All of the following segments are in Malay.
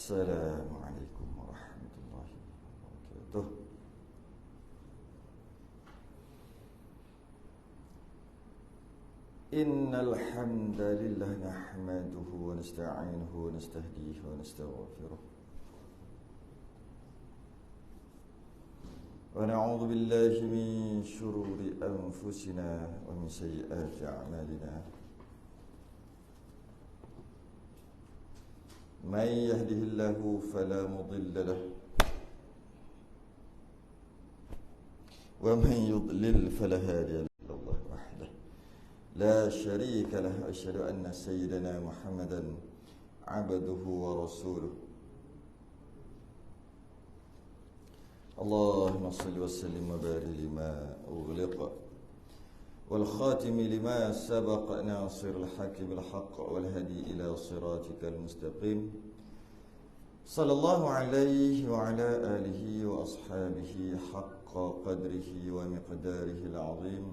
Assalamualaikum warahmatullahi wabarakatuh. Innal hamdalillah nahmaduhu wa nasta'inuhu wa nastahdihi wa nastaghfiruh. Wa na'udzu billahi min shururi anfusina wa min sayyiati a'malina. من يهده الله فلا مضل له ومن يضلل فلا هادي له إلا الله وحده لا شريك له أشهد أن سيدنا محمدا عبده ورسوله اللهم صل وسلم وبارك لما أغلق والخاتم لما سبق ناصر الحق بالحق والهدي إلى صراطك المستقيم صلى الله عليه وعلى آله وأصحابه حق قدره ومقداره العظيم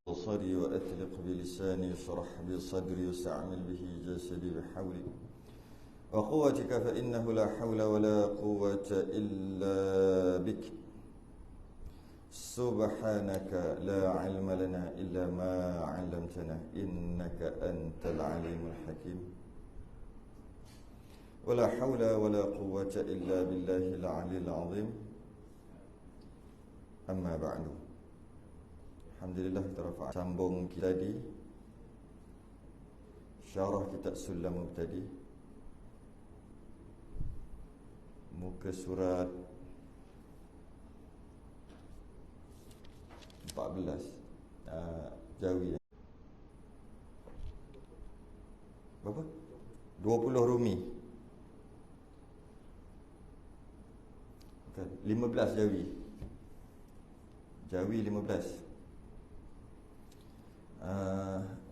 بصري وأطلق بلساني اشرح بصدري واستعمل به جسدي بحولي وقوتك فإنه لا حول ولا قوة إلا بك سبحانك لا علم لنا إلا ما علمتنا إنك أنت العليم الحكيم ولا حول ولا قوة إلا بالله العلي العظيم أما بعد Alhamdulillah terafa'ah. Sambung kita di syarah kitab Sulam Mubtadi, muka surat 14, Jawi. Berapa? 20 Rumi. Bukan, 15 Jawi. Jawi 15.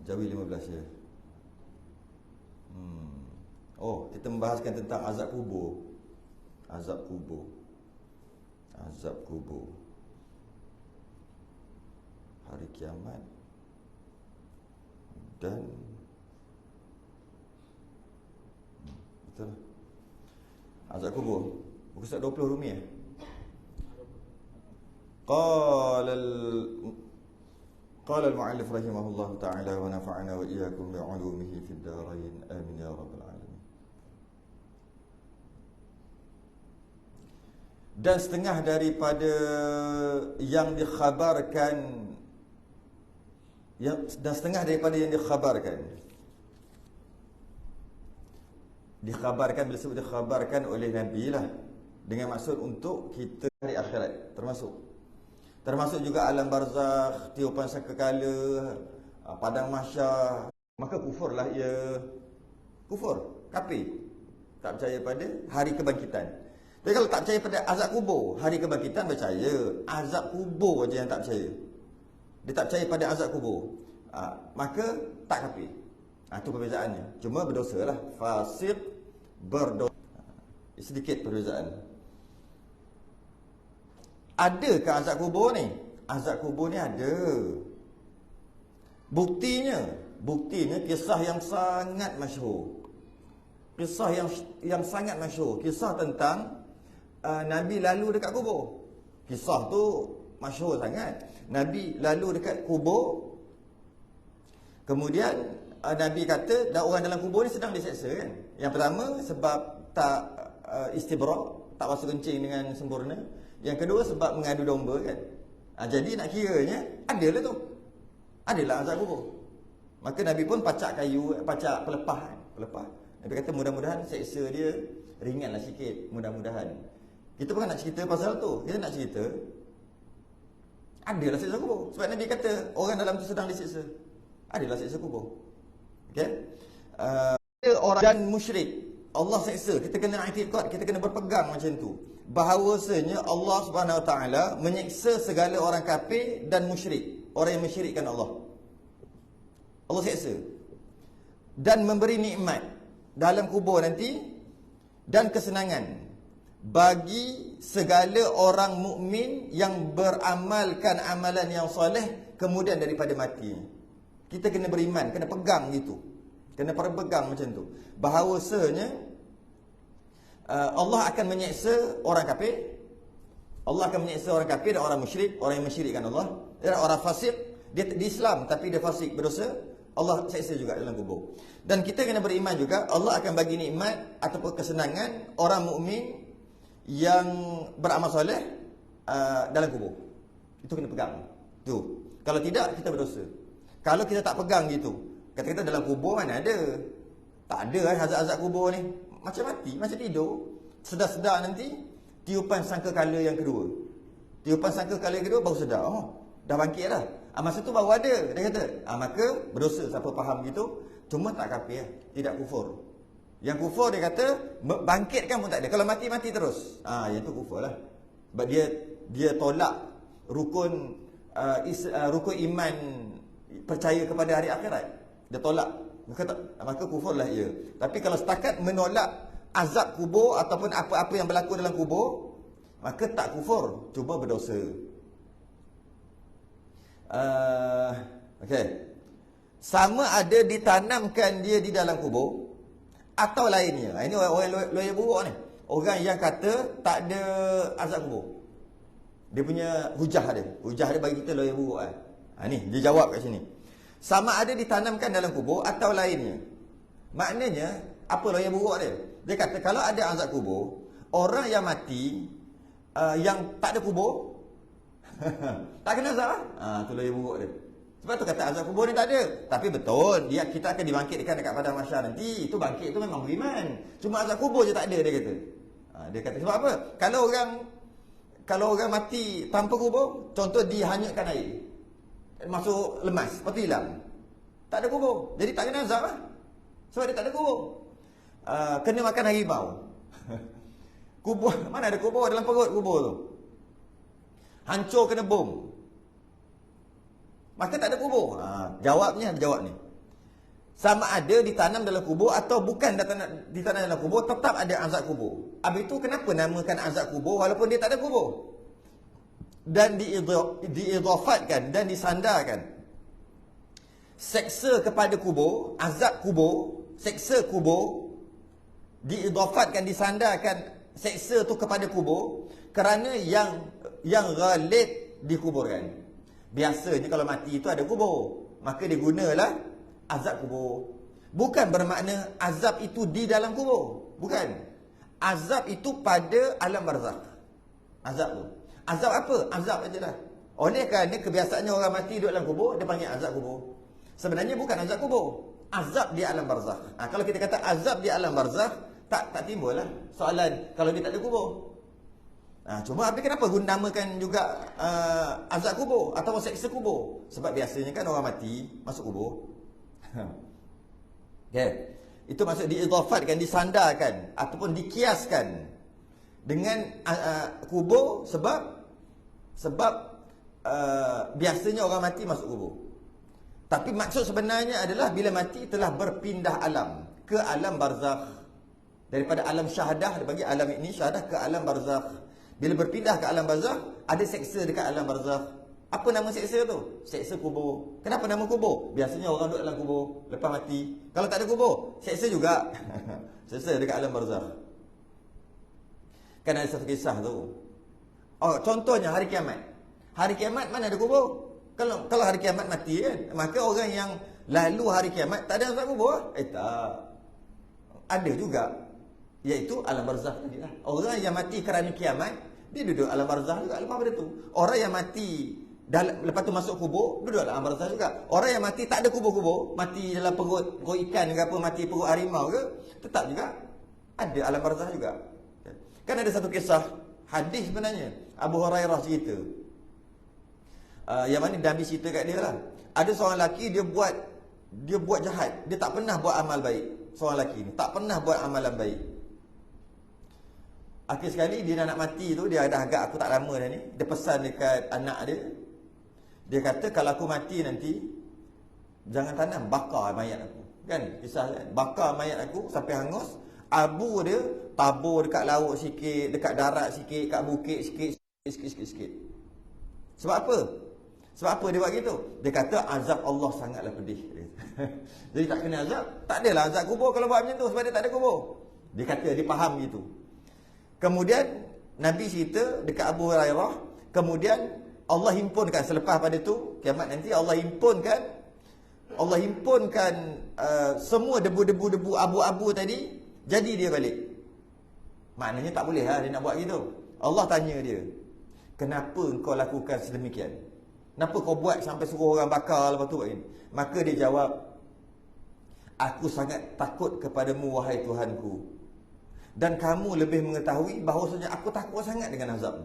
Jawi 15 ya. Oh, kita membahaskan tentang azab kubur. Azab kubur. Azab kubur. Hari kiamat dan betul lah. Azab kubur. Buku surat 20 Rumi ya. Qala al-mu'allif rahimahullah ta'ala wa nafa'ana wa iyyakum bi'ulumihi fid darain amin ya rabbal alamin. Dan setengah daripada yang dikhabarkan dan setengah daripada yang dikhabarkan bila sebut dikhabarkan oleh Nabi lah, dengan maksud untuk kita hari akhirat, termasuk juga alam barzakh, tiupan sangkakala, padang mahsyar. Maka kufur lah ia, kufur, kafir, tak percaya pada hari kebangkitan. Tapi kalau tak percaya pada azab kubur, hari kebangkitan percaya, azab kubur aja yang tak percaya. Dia tak percaya pada azab kubur, maka tak kafir. Itu perbezaannya. Cuma berdosa lah. Fasik, berdosa. Sedikit perbezaan. Adakah azab kubur ni? Azab kubur ni ada. Buktinya kisah yang sangat masyhur. Kisah yang sangat masyhur. Kisah tentang Nabi lalu dekat kubur. Kisah tu masyhur sangat. Nabi lalu dekat kubur. Kemudian Nabi kata, dan orang dalam kubur ni sedang diseksa kan. Yang pertama sebab tak istibrak, tak basuh kencing dengan sempurna. Yang kedua sebab mengadu domba kan. Jadi nak kiranya adalah tu. Adalah azab kubur. Maka Nabi pun pacak pelepah. Nabi kata mudah-mudahan seksa dia ringanlah sikit, mudah-mudahan. Kita bukan nak cerita pasal tu. Kita nak cerita adalah siksa kubur. Sebab Nabi kata orang dalam tu sedang disiksa. Adalah siksa kubur. Okey? Orang dan musyrik Allah seksa, kita kena i'tiqad, kita kena berpegang macam tu. Bahawasanya Allah Subhanahu Wa Taala menyiksa segala orang kafir dan musyrik, orang yang mensyirikkan Allah. Allah seksa. Dan memberi nikmat dalam kubur nanti dan kesenangan bagi segala orang mukmin yang beramalkan amalan yang soleh kemudian daripada mati. Kita kena beriman, kena pegang gitu. Kena pegang macam tu. Bahawasanya Allah akan menyeksa orang kafir. Allah akan menyeksa orang kafir dan orang musyrik, orang yang mensyirikkan Allah. Dan orang fasik, dia di Islam tapi dia fasik, berdosa, Allah seksa juga dalam kubur. Dan kita kena beriman juga Allah akan bagi nikmat ataupun kesenangan orang mukmin yang beramal soleh dalam kubur. Itu kena pegang. Tu. Kalau tidak kita berdosa. Kalau kita tak pegang gitu, kata-kata dalam kubur mana ada? Tak ada kan azab-azab kubur ni. Macam mati, macam tidur. Sedar-sedar nanti tiupan sangkakala yang kedua. Tiupan sangkakala yang kedua baru sedar. Oh, dah bangkit dah. Masa tu baru ada. Dia kata, maka berdosa siapa faham gitu. Cuma tak kafir, tidak kufur. Yang kufur dia kata bangkitkan pun tak ada. Kalau mati-mati terus. Yang tu kufur lah. Sebab dia tolak rukun rukun iman percaya kepada hari akhirat. Dia tolak. Maka kufurlah ia. Tapi kalau setakat menolak azab kubur ataupun apa-apa yang berlaku dalam kubur, maka tak kufur, cuma berdosa. Okey. Sama ada ditanamkan dia di dalam kubur atau lainnya. Ini orang lawyer buruk ni. Orang yang kata tak ada azab kubur. Dia punya hujah dia. Hujah dia bagi kita lawyer buruk kan. Ni dia jawab kat sini. Sama ada ditanamkan dalam kubur atau lainnya. Maknanya apa lawyer buruk dia? Dia kata kalau ada azab kubur, orang yang mati yang tak ada kubur tak kena azab lah. Tu lawyer buruk dia. Sebab tu kata azab kubur ni tak ada. Tapi betul, kita akan dibangkitkan dekat padang mahsyar nanti. Itu bangkit tu memang beriman. Cuma azab kubur je tak ada, dia kata. Dia kata sebab apa? Kalau orang mati tanpa kubur, contoh dihanyutkan air, masuk lemas, lepas tu hilang, tak ada kubur, jadi tak kena azab lah. Sebab dia tak ada kubur. Kena makan harimau. Kubur, mana ada kubur dalam perut kubur tu? Hancur kena bom, maka tak ada kubur. Jawab ni. Sama ada ditanam dalam kubur atau bukan ditanam dalam kubur, tetap ada azab kubur. Habis itu kenapa namakan azab kubur walaupun dia tak ada kubur? Dan diidhafatkan dan disandarkan seksa kepada kubur, azab kubur, seksa kubur, diidhafatkan, disandarkan seksa tu kepada kubur kerana yang ghalib dikuburkan. Biasanya kalau mati itu ada kubur, maka digunalah azab kubur. Bukan bermakna azab itu di dalam kubur. Bukan. Azab itu pada alam barzakh. Azab tu. Azab apa? Azab ajalah. Oleh kerana kebiasaannya orang mati duduk dalam kubur, dia panggil azab kubur. Sebenarnya bukan azab kubur. Azab di alam barzakh. Kalau kita kata azab di alam barzakh, tak timbul lah soalan kalau dia tak ada kubur. Cuma habis kenapa namakan juga azab kubur atau seksa kubur? Sebab biasanya kan orang mati masuk kubur. Okay. Itu maksud diidhafatkan, disandarkan ataupun dikiaskan dengan kubur sebab biasanya orang mati masuk kubur. Tapi maksud sebenarnya adalah bila mati telah berpindah alam ke alam barzakh. Daripada alam syahadah, dia bagi alam ini syahadah ke alam barzakh. Bila berpindah ke alam barzakh, ada seksa dekat alam barzakh. Apa nama seksa tu? Seksa kubur. Kenapa nama kubur? Biasanya orang duduk dalam kubur lepas mati. Kalau tak ada kubur, seksa juga. Seksa dekat alam barzakh. Kan ada satu kisah tu. Contohnya hari kiamat. Hari kiamat mana ada kubur? Kalau hari kiamat mati kan, maka orang yang lalu hari kiamat tak ada azab kubur. Tak. Ada juga. Iaitu alam barzakh tadi lah. Orang yang mati kerana kiamat, dia duduk alam barzakh juga lepas pada tu. Orang yang mati lepas tu masuk kubur, duduk alam barzakh juga. Orang yang mati tak ada kubur-kubur, mati dalam perut ikan ke apa, mati perut harimau ke, tetap juga ada alam barzakh juga. Kan ada satu kisah hadis sebenarnya, Abu Hurairah cerita. Yang mana Nabi cerita kat dia lah. Ada seorang lelaki dia buat jahat, dia tak pernah buat amal baik. Seorang lelaki ni tak pernah buat amalan baik. Akhir sekali dia nak mati tu, dia dah agak aku tak lama dah ni. Dia pesan dekat anak dia. Dia kata kalau aku mati nanti jangan tanam, bakar mayat aku. Kan kisah kan? Bakar mayat aku sampai hangus. Abu dia tabur dekat laut sikit, dekat darat sikit, kat bukit sikit. Sebab apa? Sebab apa dia buat gitu? Dia kata azab Allah sangatlah pedih. Jadi tak kena azab. Tak adalah azab kubur kalau buat macam tu, sebab dia tak ada kubur. Dia kata dia faham gitu. Kemudian Nabi cerita dekat Abu Hurairah, kemudian Allah himpunkan selepas pada tu kiamat nanti, Allah himpunkan semua debu-debu abu-abu tadi, jadi dia balik. Maknanya tak boleh lah dia nak buat gitu. Allah tanya dia, kenapa engkau lakukan sedemikian? Kenapa kau buat sampai suruh orang bakar lepas tu buat ini? Maka dia jawab, aku sangat takut kepadamu wahai Tuhanku, dan kamu lebih mengetahui bahawasanya aku takut sangat dengan azab.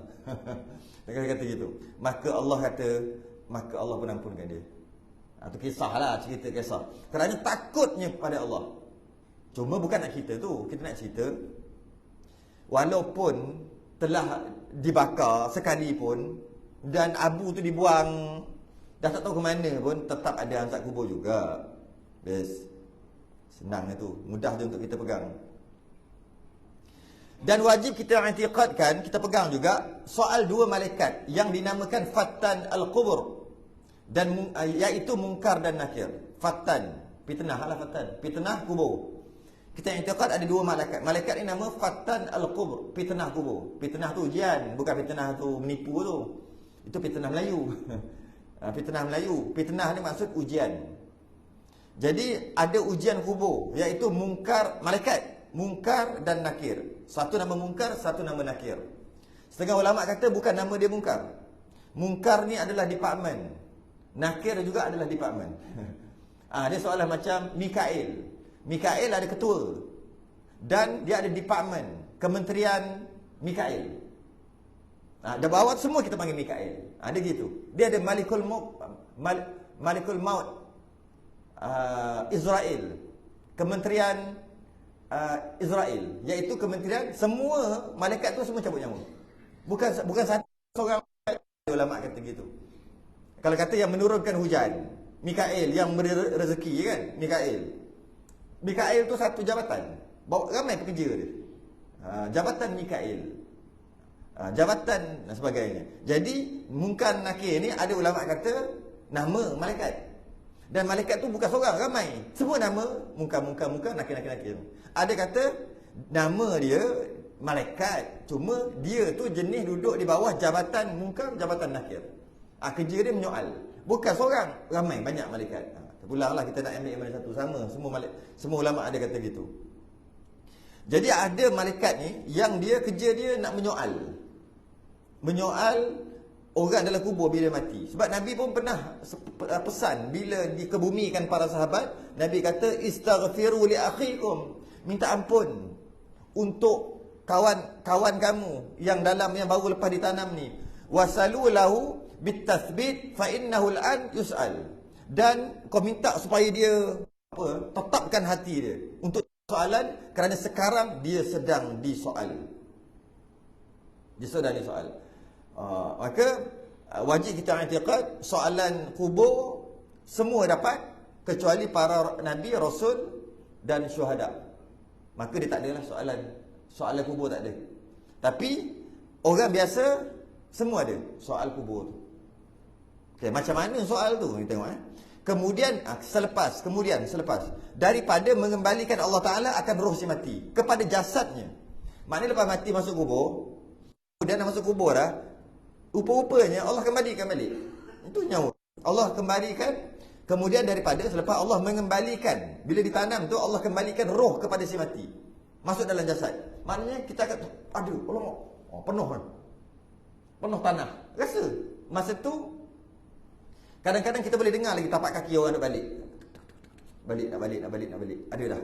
Dia kata gitu. Maka Allah pun ampunkan dia. Itu kisah lah, cerita kisah. Kerana takutnya kepada Allah. Cuma bukan nak cerita tu. Kita nak cerita, walaupun telah dibakar sekalipun, dan abu tu dibuang, dah tak tahu ke mana pun, tetap ada azab kubur juga. Bes. Senang itu. Mudah je untuk kita pegang. Dan wajib kita i'tiqadkan, kita pegang juga soal dua malaikat yang dinamakan Fattan Al-Qubur, dan iaitu Munkar dan Nakir. Fattan, fitnah lah, Fattan, fitnah kubur. Kita i'tiqad ada dua malaikat. Malaikat ni nama Fattan Al-Qubur, fitnah kubur. Fitnah tu ujian, bukan fitnah tu menipu tu. Itu fitnah Melayu. Fitnah Melayu. Fitnah ni maksud ujian. Jadi ada ujian kubur, iaitu Munkar, malaikat Munkar dan Nakir. Satu nama Munkar, satu nama Nakir. Setengah ulama kata bukan nama dia Munkar. Munkar ni adalah department, Nakir juga adalah department. Dia seolah macam Mikail. Mikail ada ketua, dan dia ada department, kementerian Mikail. Dah bawah semua kita panggil Mikail. Dia gitu. Dia ada Malikul Maut, Israel, kementerian Israel, iaitu kementerian, semua malaikat tu semua cabut nyawa. Bukan satu seorang ulama kata gitu. Kalau kata yang menurunkan hujan, Mikail, yang beri rezeki kan, Mikail tu satu jabatan, bawa ramai pekerja dia. Jabatan Mikail, jabatan dan sebagainya. Jadi Munkar Nakir ni ada ulama kata nama malaikat. Dan malaikat tu bukan seorang, ramai. Semua nama Munkar, Nakir. Ada kata nama dia malaikat, cuma dia tu jenis duduk di bawah jabatan Munkar, jabatan Nakir. Kerja dia menyoal. Bukan seorang, ramai, banyak malaikat. Terpulanglah kita nak ambil mana satu, sama. Semua ulama ada kata gitu. Jadi ada malaikat ni yang dia kerja dia nak menyoal orang dalam kubur bila mati. Sebab Nabi pun pernah pesan bila dikebumikan para sahabat, Nabi kata istaghfiru li akhikum, minta ampun untuk kawan kamu yang baru lepas ditanam ni. Wasalu lahu bitathbit fa innahu al-an yus'al. Dan kau minta supaya dia tetapkan hati dia untuk soalan, kerana sekarang dia sedang disoal. Maka wajib kita i'tiqad soalan kubur semua dapat, kecuali para nabi, rasul dan syuhada. Maka dia tak adalah soalan kubur, tak ada. Tapi orang biasa semua ada soal kubur tu. Macam mana soal tu kita tengok. Kemudian selepas daripada mengembalikan Allah Ta'ala akan roh si mati kepada jasadnya. Maknanya lepas mati masuk kubur, kemudian dah masuk kubur dah, rupa-rupanya Allah kembalikan balik. Itu nyawa Allah kembalikan. Kemudian daripada selepas Allah mengembalikan, bila ditanam tu Allah kembalikan roh kepada si mati, masuk dalam jasad. Maknanya kita akan, aduh, alamak, penuh kan, penuh tanah. Rasa masa tu kadang-kadang kita boleh dengar lagi tapak kaki orang nak balik. Nak balik. Ada dah.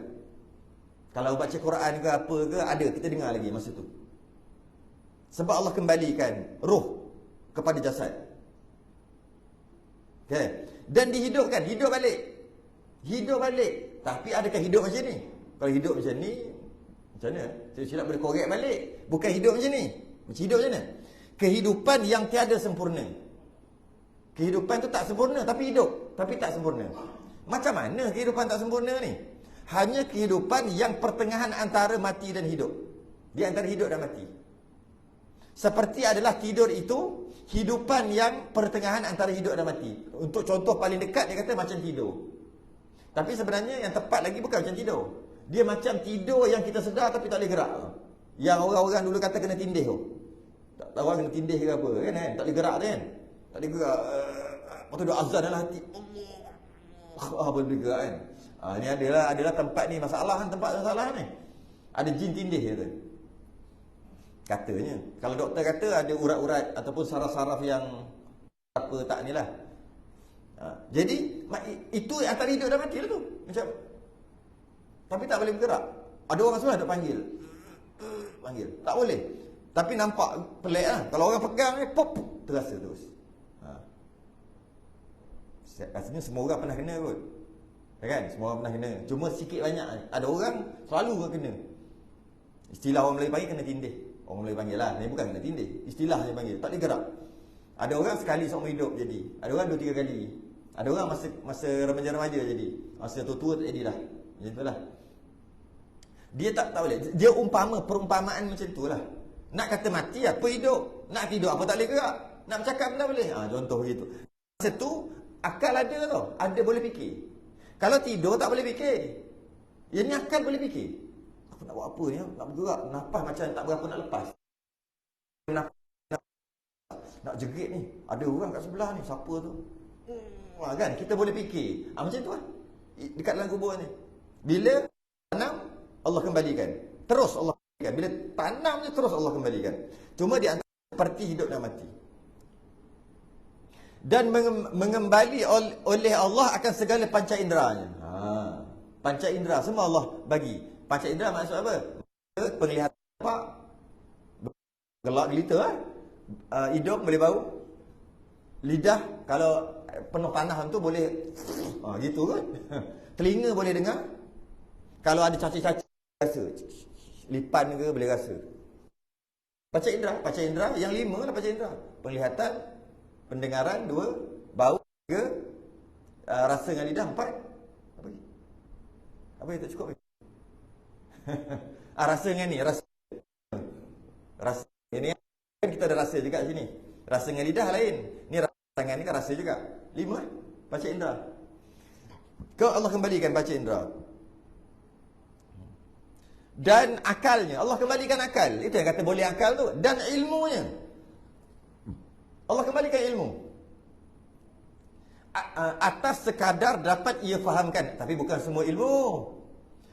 Kalau baca Quran ke apa ke, ada, kita dengar lagi masa tu. Sebab Allah kembalikan roh kepada jasad. Dan dihidupkan, hidup balik. Tapi adakah hidup macam ni? Kalau hidup macam ni, macam mana? Silap boleh korek balik. Bukan hidup macam ni. Macam hidup macam mana? Kehidupan yang tiada sempurna. Kehidupan tu tak sempurna, tapi hidup, tapi tak sempurna. Macam mana kehidupan tak sempurna ni? Hanya kehidupan yang pertengahan antara mati dan hidup. Di antara hidup dan mati. Seperti adalah tidur itu hidupan yang pertengahan antara hidup dan mati. Untuk contoh paling dekat, dia kata macam tidur. Tapi sebenarnya yang tepat lagi bukan macam tidur. Dia macam tidur yang kita sedar tapi tak boleh gerak. Yang orang-orang dulu kata kena tindih tu. Tak tahu kena tindih ke apa kan? Tak boleh gerak tu kan? Tak boleh gerak. Lepas tu dia azan dalam hati. Boleh gerak kan? Ni adalah tempat ni masalah kan, tempat masalah ni. Ada jin tindih kata. Katanya. Kalau doktor kata ada urat-urat ataupun saraf-saraf yang apa tak ni lah. Jadi itu antara hidup dan mati lah tu. Macam tapi tak boleh bergerak. Ada orang semua ada panggil. Tak boleh. Tapi nampak pelik lah. Kalau orang pegang ni pop terasa terus. Rasanya semua orang pernah kena kot. Kan? Semua orang pernah kena. Cuma sikit banyak. Ada orang selalu kena. Istilah orang Melayu panggil kena tindih. Orang Melayu panggil lah. Ni bukan kena tindih. Istilah dia panggil. Tak boleh gerak. Ada orang sekali seumur hidup jadi. Ada orang 2-3 kali. Ada orang masa remaja-remaja jadi. Masa tua-tua tak jadi dah. Macam tu lah. Dia tak boleh. Dia perumpamaan macam tu lah. Nak kata mati apa hidup. Nak tidur apa tak boleh gerak. Nak bercakap pun tak boleh. Contoh begitu. Masa tu akal ada tau. Ada boleh fikir. Kalau tidur tak boleh fikir. Yang ni akal boleh fikir. Aku nak buat apa ni? Nak bergerak. Nafas macam tak berapa nak lepas. Nak jerit ni. Ada orang kat sebelah ni. Siapa tu? Kan? Kita boleh fikir. Macam tu lah. Dekat dalam kubur ni. Bila tanam, Allah kembalikan. Terus Allah kembalikan. Bila tanam je terus Allah kembalikan. Cuma di antara seperti hidup dan mati. Dan mengembali oleh Allah akan segala panca inderanya. Panca indera semua Allah bagi. Panca indera maksud apa? Penglihatan nampak, gelak gelita hidung boleh bau. Lidah kalau penuh tanah tu boleh gitu kan. Telinga boleh dengar. Kalau ada caci-caci rasa. Lipan ke boleh rasa. Panca indera yang 5 lah panca indera. Penglihatan, pendengaran 2, bau 3, rasa dengan lidah 4. Apa lagi? Apa yang tak cukup? Rasa dengan ni, rasa ini kan kita ada rasa juga sini. Rasa dengan lidah lain. Ni rasa tangan ni kan rasa juga. 5 panca indera. Kau Allah kembalikan panca indera. Dan akalnya, Allah kembalikan akal. Itu yang kata boleh akal tu. Dan ilmunya, Allah kembalikan ilmu. Atas sekadar dapat ia fahamkan. Tapi bukan semua ilmu.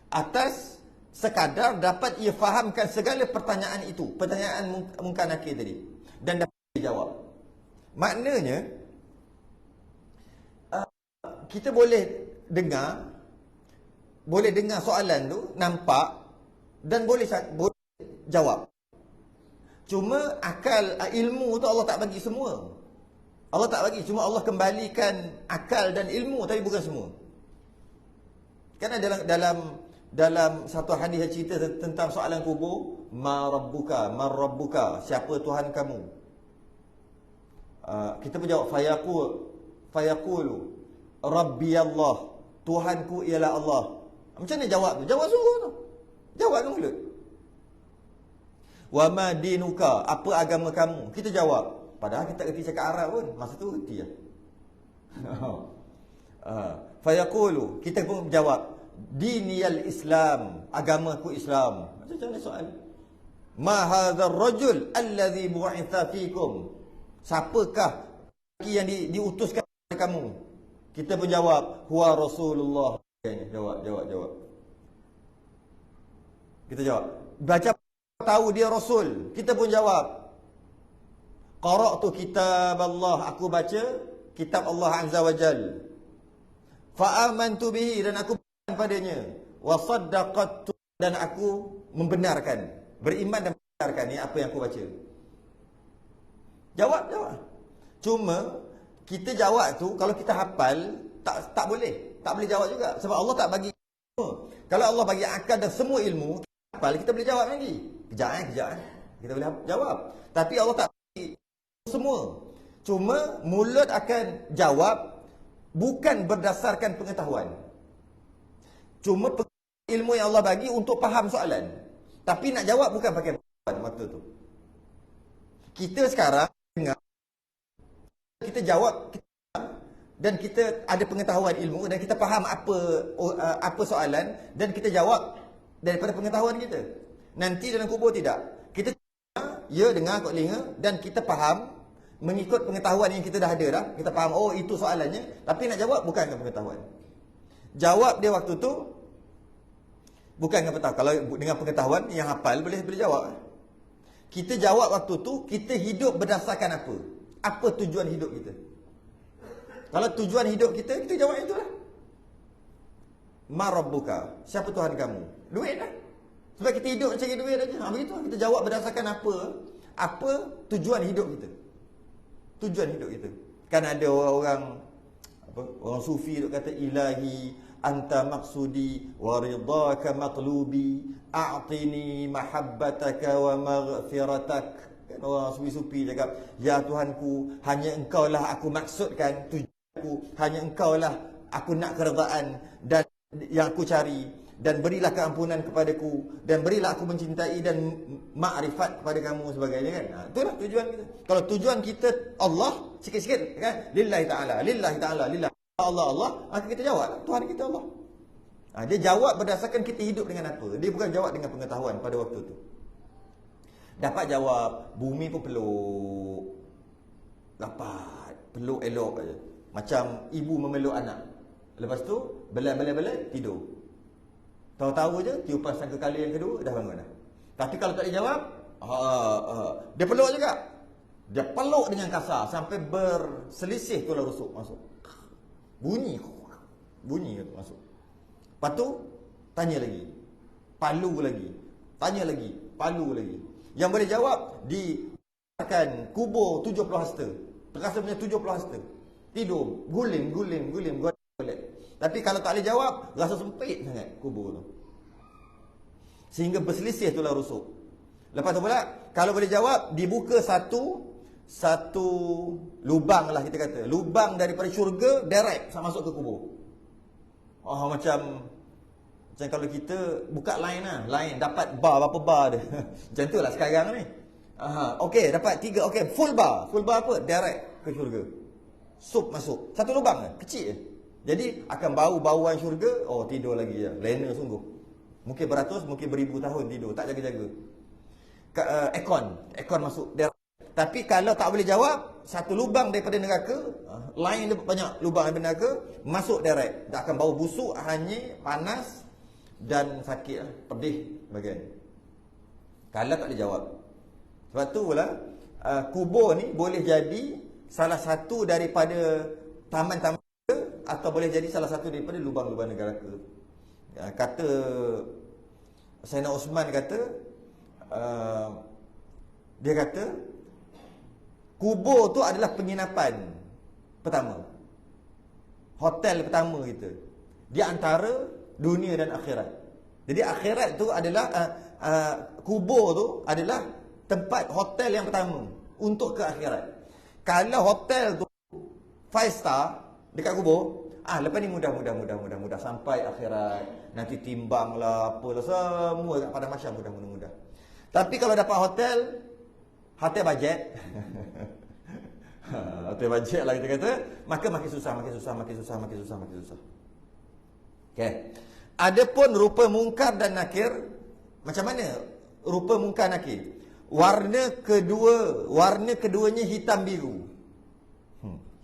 Atas sekadar dapat ia fahamkan segala pertanyaan itu. Pertanyaan mungkar nakir tadi. Dan dapat dijawab. Maknanya, kita boleh dengar soalan tu, nampak, dan boleh jawab. Cuma akal, ilmu tu Allah tak bagi semua. Allah tak bagi, cuma Allah kembalikan akal dan ilmu, tapi bukan semua. Kan dalam satu hadis cerita tentang soalan kubur, ma rabbuka, siapa Tuhan kamu? Kita pun jawab fayaqulu rabbi Allah, Tuhanku ialah Allah. Macam mana jawab tu? Jawab sungguh tu. Jawab dengan mulut. Wa ma dinuka, apa agama kamu? Kita jawab. Padahal kita tak kerti cakap Arab pun. Masa tu kerti lah. Fayaqulu, kita pun jawab, diniyal Islam, agamaku Islam. Macam mana soal? Ma hadzal rajul allazi bu'itha fikum, siapakah yang diutuskan kepada kamu? Kita pun jawab, huwa Rasulullah. Jawab. Kita jawab. Baca tahu dia Rasul. Kita pun jawab. Qara'tu kitab Allah. Aku baca kitab Allah Azza wa Jal. Fa'amantu bihi, dan aku beriman padanya. Wa saddaqattu, dan aku membenarkan. Beriman dan membenarkan ni apa yang aku baca. Jawab. Cuma kita jawab tu kalau kita hafal tak boleh. Tak boleh jawab juga sebab Allah tak bagi ilmu. Kalau Allah bagi akal dan semua ilmu, hafal kita boleh jawab lagi. Kejap. Kita boleh jawab. Tapi Allah tak bagi semua. Cuma mulut akan jawab bukan berdasarkan pengetahuan. Cuma ilmu yang Allah bagi untuk faham soalan. Tapi nak jawab bukan pakai mata tu. Kita sekarang dengar kita jawab dan kita ada pengetahuan ilmu dan kita faham apa soalan dan kita jawab daripada pengetahuan kita. Nanti dalam kubur tidak. Kita ya dengar kat telinga dan kita faham mengikut pengetahuan yang kita dah ada dah. Kita faham oh itu soalannya, tapi nak jawab bukan dengan pengetahuan. Jawab dia waktu tu bukan dengan pengetahuan. Kalau dengan pengetahuan yang hafal boleh jawab. Kita jawab waktu tu kita hidup berdasarkan apa? Apa tujuan hidup kita? Kalau tujuan hidup kita jawab itulah. Ma rabbuka? Siapa Tuhan kamu? Duit lah. Sebab kita hidup cari duit aja. Begitu kita jawab berdasarkan apa tujuan hidup kita. Tujuan hidup kita. Kan ada orang sufi tu kata ilahi anta maqsudi wa ridaka matlubi a'tini mahabbataka wa maghfiratak. Kan orang sufi-sufi cakap, ya Tuhanku, hanya engkau lah aku maksudkan, tujuanku hanya engkau lah aku nak keredaan dan yang aku cari, dan berilah keampunan kepadaku dan berilah aku mencintai dan makrifat kepada kamu sebagainya kan. Itulah tujuan kita. Kalau tujuan kita Allah sikit-sikit kan, lillahi ta'ala, lillahi Allah, maka kita jawab Tuhan kita Allah. Dia jawab berdasarkan kita hidup dengan apa. Dia bukan jawab dengan pengetahuan pada waktu tu. Dapat jawab, bumi pun peluk. Dapat peluk elok aja. Macam ibu memeluk anak. Lepas tu belai tidur. Tahu-tahu je tiupan sangka kali yang kedua dah bangun dah. Tapi kalau tak dijawab, dia peluk juga. Dia peluk dengan kasar sampai berselisih tulang rusuk masuk. Bunyi tu masuk. Lepas tu tanya lagi. Palu lagi. Tanya lagi, palu lagi. Yang boleh jawab akan kubur 70 hasta. Terasa punya 70 hasta. Tidur, guling. Tapi kalau tak boleh jawab, rasa sempit sangat kubur tu. Sehingga berselisih tulang rusuk. Lepas tu pula, kalau boleh jawab, dibuka satu lubang lah kita kata. Lubang daripada syurga, direct masuk ke kubur. Macam kalau kita buka line lah. Line, dapat bar, berapa bar dia. Macam tu lah sekarang ni. Okey, dapat 3, okey, full bar. Full bar apa? Direct ke syurga. Sup masuk. Satu lubang lah, kecil je. Jadi akan bau-bauan syurga. Tidur lagi je. Lena sungguh. Mungkin beratus, mungkin beribu tahun tidur. Tak jaga-jaga. Aircon masuk. Tapi kalau tak boleh jawab, satu lubang daripada neraka, lain banyak lubang daripada neraka, masuk direct. Tak akan bau busuk, hanyir, panas dan sakit lah. Pedih bagian. Kalau tak boleh jawab. Sebab tu pula, kubur ni boleh jadi salah satu daripada taman-taman atau boleh jadi salah satu daripada lubang-lubang neraka. Kata Sayyidina Osman kata, dia kata kubur tu adalah penginapan pertama, hotel pertama kita di antara dunia dan akhirat. Jadi akhirat tu adalah kubur tu adalah tempat hotel yang pertama untuk ke akhirat. Kalau hotel tu 5 star dekat kubur, lepas ni mudah sampai akhirat. Nanti timbang lah, apalah semua kat padang mahsyar mudah. Tapi kalau dapat hotel bajet, hotel bajet lah kita kata, maka makin susah. Okey. Adapun rupa mungkar dan nakir, macam mana rupa mungkar nakir? Warna keduanya hitam biru.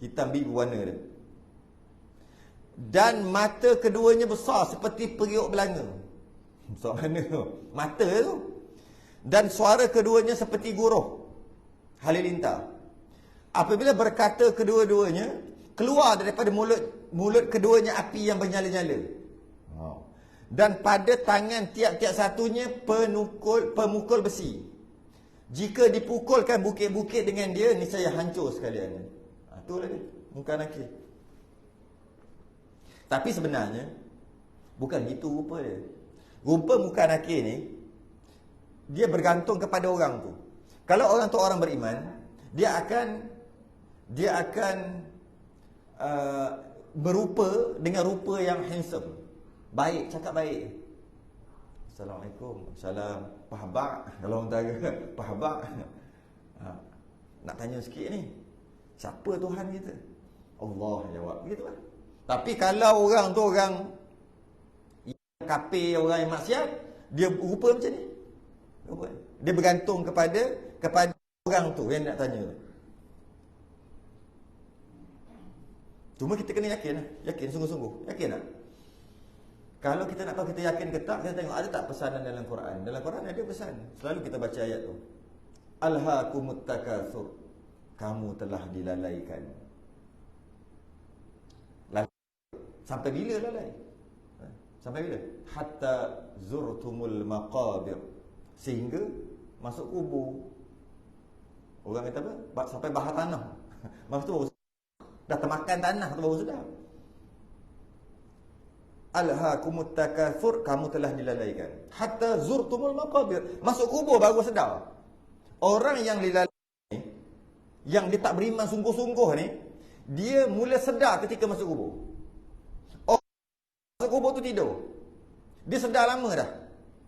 Hitam biru warna dia. Dan mata keduanya besar seperti periuk belanga. Besar mana tu? Mata tu. Dan suara keduanya seperti guruh halilintar. Apabila berkata kedua-duanya, keluar daripada mulut keduanya api yang bernyala-nyala. Dan pada tangan tiap-tiap satunya pemukul besi. Jika dipukulkan bukit-bukit dengan dia, niscaya hancur sekalian. Itulah dia, munkar nakir. Tapi sebenarnya bukan gitu rupa dia. Rupa munkar nakir ni, dia bergantung kepada orang tu. Kalau orang tu orang beriman, dia akan berupa dengan rupa yang handsome. Baik, cakap baik. Assalamualaikum. Salam. Pahabak. Kalau orang tanya, pahabak. Nak tanya sikit ni. Siapa Tuhan kita? Allah jawab. Begitulah. Tapi kalau orang tu orang yang kafir, orang yang maksiat, dia rupa macam ni. Dia bergantung kepada orang tu yang nak tanya. Cuma kita kena yakin lah. Yakin sungguh-sungguh. Yakin tak? Kalau kita nak tahu kita yakin ke tak, kita tengok ada tak pesanan dalam Quran. Dalam Quran ada pesan. Selalu kita baca ayat tu. Alhaakumut takatsur. Kamu telah dilalaikan. Lalai. Sampai bila lalai? Sampai bila? Hatta zurtumul maqabir. Sehingga masuk kubur. Orang kata apa? Sampai bahar tanah. Masa tu baru dah termakan tanah tu baru sedar. Alhaakumut takatsur, kamu telah dilalaikan. Hatta zurtumul maqabir. Masuk kubur baru sedar. Orang yang dilalaikan ni, yang dia tak beriman sungguh-sungguh ni, dia mula sedar ketika masuk kubur. Orang masuk kubur tu tidur. Dia sedar lama dah.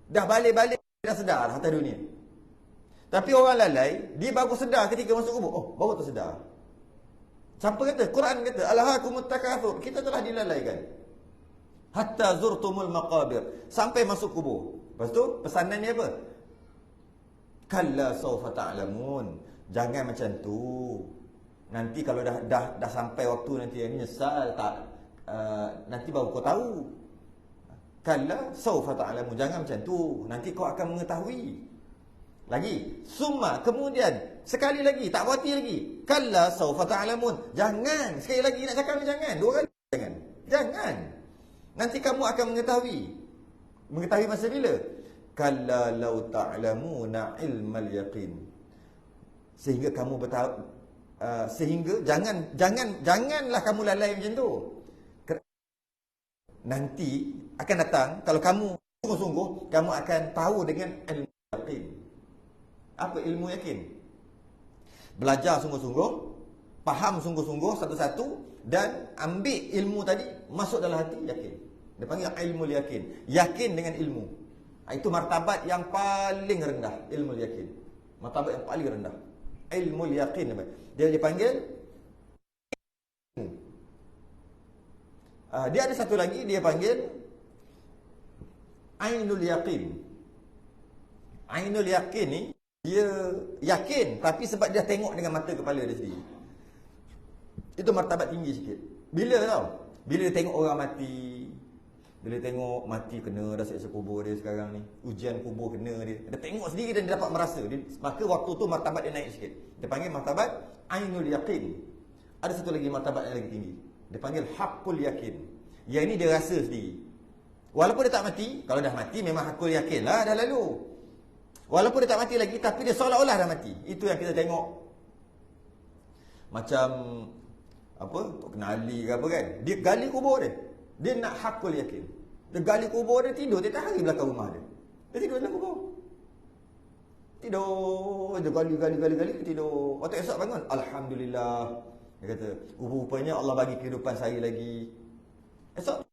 Dah balik-balik dah sedar dah atas dunia. Tapi orang lalai, dia baru sedar ketika masuk kubur. Oh, baru tersedar. Siapa kata? Quran kata, alhaakumut takatsur, kita telah dilalaikan. Hatta zurtumul maqabir, sampai masuk kubur. Lepas tu pesanan dia apa? Kalla sawfa ta'lamun. Jangan macam tu. Nanti kalau dah sampai waktu nanti yang nyesal tak, nanti baru kau tahu. Kalla sawfa ta'lamun. Jangan macam tu. Nanti kau akan mengetahui. Lagi, summa, kemudian sekali lagi, tak berhenti lagi. Kalla sawfa ta'lamun. Jangan, sekali lagi nak cakap jangan. Dua kali jangan. Jangan. Nanti kamu akan mengetahui. Mengetahui masa bila? Kalla law ta'lamuna ilmal yaqin. Sehingga kamu sehingga janganlah kamu lalai macam tu. Nanti akan datang, kalau kamu sungguh-sungguh, kamu akan tahu dengan ilmu yaqin. Apa ilmu yakin? Belajar sungguh-sungguh, faham sungguh-sungguh satu-satu, dan ambil ilmu tadi masuk dalam hati, yakin. Dia panggil ilmu yakin. Yakin dengan ilmu. Itu martabat yang paling rendah, ilmu yakin. Martabat yang paling rendah. Ilmu yakin. Dia dipanggil dia ada satu lagi, dia panggil ainul yaqin. Ainul yaqin ni dia yakin, tapi sebab dia tengok dengan mata kepala dia sendiri. Itu martabat tinggi sikit. Bila tau? Bila dia tengok orang mati. Bila tengok mati kena dah siksa kubur dia sekarang ni. Ujian kubur kena dia. Dia tengok sendiri dan dia dapat merasa. Maka waktu tu martabat dia naik sikit. Dia panggil martabat ainul yaqin. Ada satu lagi martabat yang lagi tinggi. Dia panggil haqqul yakin. Yang ini dia rasa sendiri. Walaupun dia tak mati, kalau dah mati memang haqqul yakin lah, dah lalu. Walaupun dia tak mati lagi, tapi dia seolah-olah dah mati. Itu yang kita tengok. Macam apa, Tok Kenali ke apa kan, dia gali kubur dia. Dia nak haqqul yakin. Dia gali kubur dia, tidur tiap hari belakang rumah dia. Dia tidur dalam kubur. Tidur, dia gali, tidur. Waktu esok bangun, alhamdulillah. Dia kata, rupanya Allah bagi kehidupan saya lagi. Esok.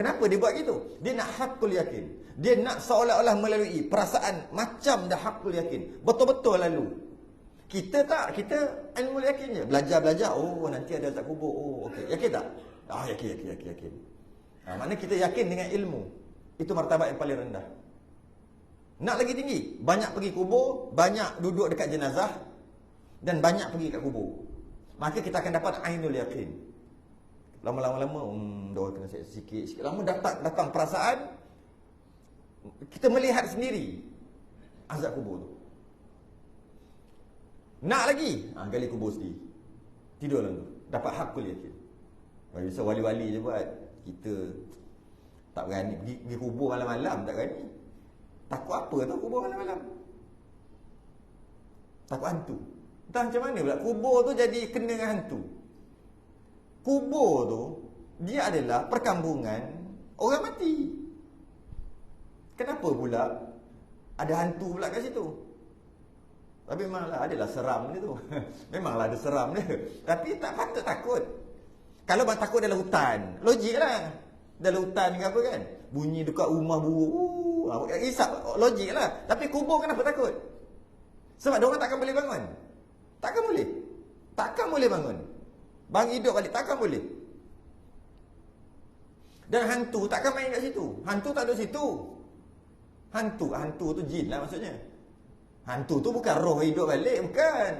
Kenapa dia buat gitu? Dia nak haqqul yakin. Dia nak seolah-olah melalui perasaan macam dah haqqul yakin. Betul-betul lalu. Kita tak, kita ilmu yakin je. Belajar. Oh, nanti ada azab kubur. Oh, okey. Yakin tak? Yakin. Maknanya kita yakin dengan ilmu. Itu martabat yang paling rendah. Nak lagi tinggi, banyak pergi kubur, banyak duduk dekat jenazah, dan banyak pergi kat kubur. Maka kita akan dapat ainul yakin. Lama-lama dah kena sikit. Lama datang perasaan, kita melihat sendiri azab kubur tu. Nak lagi, gali kubur sendiri. Tidur dalam tu, dapat haqqul yakin. Biasa wali-wali je buat. Kita tak berani pergi kubur malam-malam, tak berani. Takut apa tu kubur malam-malam? Takut hantu. Entah macam mana pula kubur tu jadi kena dengan hantu. Kubur tu dia adalah perkampungan orang mati. Kenapa pula ada hantu pula kat situ? Tapi memanglah adalah seram dia tu. Memanglah ada seram dia. Tapi tak patut takut. Kalau bang takut dalam hutan, logik lah. Dalam hutan ke apa kan, bunyi dekat rumah buruk, isap, logik lah. Tapi kubur kenapa takut? Sebab diorang takkan boleh bangun. Takkan boleh. Takkan boleh bangun. Bang hidup balik, takkan boleh. Dan hantu takkan main kat situ. Hantu tak ada situ. Hantu tu jin lah maksudnya. Hantu tu bukan roh hidup balik, bukan.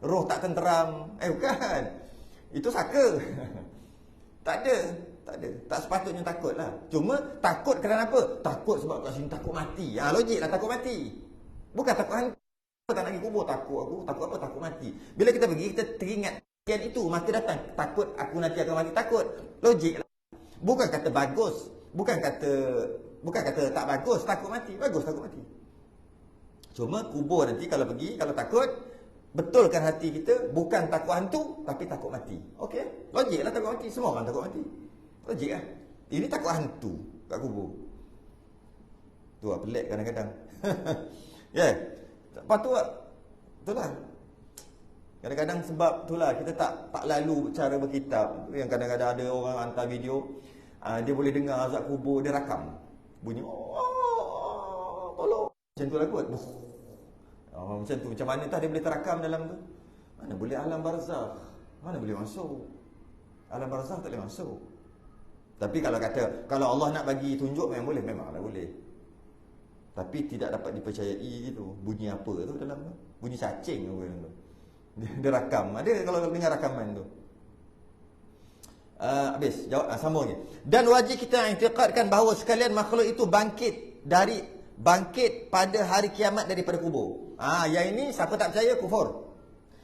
Roh tak tenteram, bukan. Itu saka. Tak ada. Tak sepatutnya takut lah. Cuma takut kerana apa? Takut sebab kat sini takut mati. Logik lah takut mati. Bukan takut hantu. Tak nak pergi kubur, takut aku. Takut apa? Takut mati. Bila kita pergi, kita teringat kematian itu. Mati datang. Takut aku nanti akan mati. Takut. Logik lah. Bukan kata bagus. Bukan kata tak bagus. Takut mati. Bagus takut mati. Cuma kubur nanti kalau pergi, kalau takut, betulkan hati kita bukan takut hantu, tapi takut mati. Okey? Logik lah takut mati. Semua orang takut mati. Logik lah. Ini takut hantu kat kubur. Tu lah pelik kadang-kadang. Ya. Lepas tu lah. Itulah. Kadang-kadang sebab itulah kita tak lalu cara berkitab. Yang kadang-kadang ada orang hantar video, dia boleh dengar azab kubur, dia rakam. Bunyi, tolong. Macam tu lah kot. Macam tu. Macam mana tak dia boleh terakam dalam tu? Mana boleh alam barzakh? Mana boleh masuk? Alam barzakh tak boleh masuk. Tapi kalau Allah nak bagi tunjuk memanglah boleh. Tapi tidak dapat dipercayai gitu. Bunyi apa tu dalam tu? Bunyi cacing apa tu? Dia rakam. Ada kalau dengar rakaman tu. Habis jawab, sambung lagi. Dan wajib kita i'tiqadkan bahawa sekalian makhluk itu bangkit pada hari kiamat daripada kubur. Yang ini siapa tak percaya kufur.